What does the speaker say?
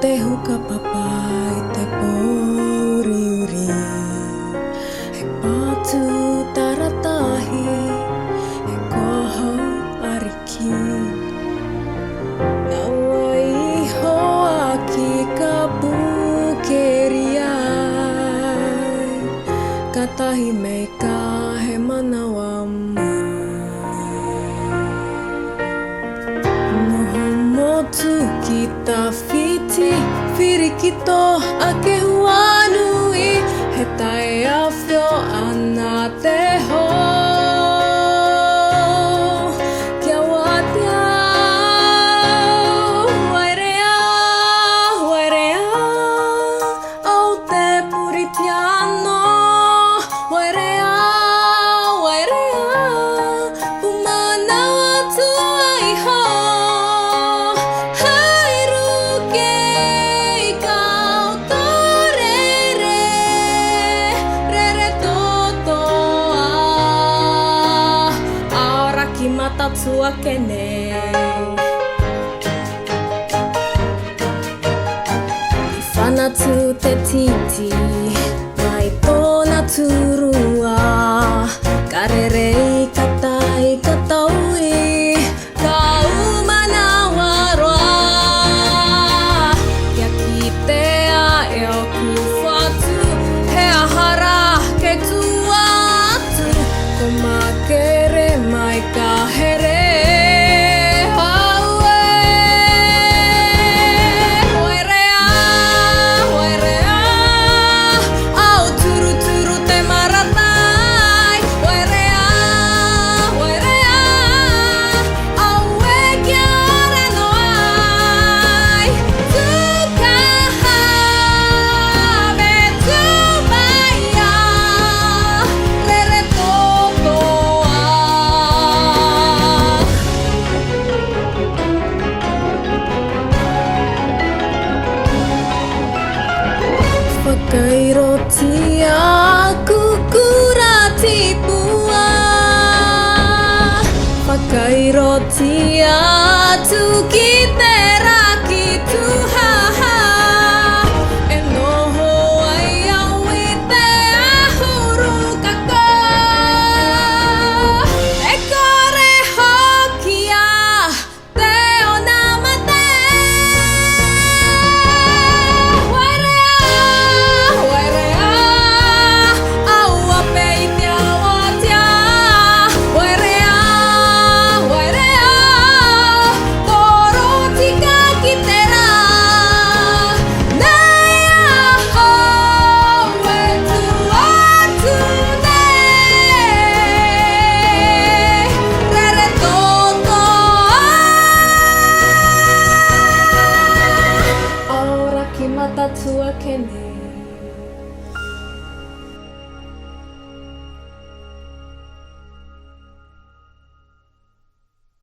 te huka papai te poriuri he patu taratahi he koho ariki naua iho aki ka pukeriai katahi mei ka he manawa motu kita fiti firikito ake huanui he tae awhio ana te ho kia watia wairea au te puritiano wairea pumanawa tua iho mata tua kene I whana tu te titi mai tōna turua ka rerei katai ka taui ka umanawa roa kia kitea e o ku whatu he ahara ke tua atu ko makere mai ka here Whakairotia kukura tipua Whakairotia tu ki te raki tuhaha E noho ai au I te ahuru kako E kore hokia te ona mate mata tua kene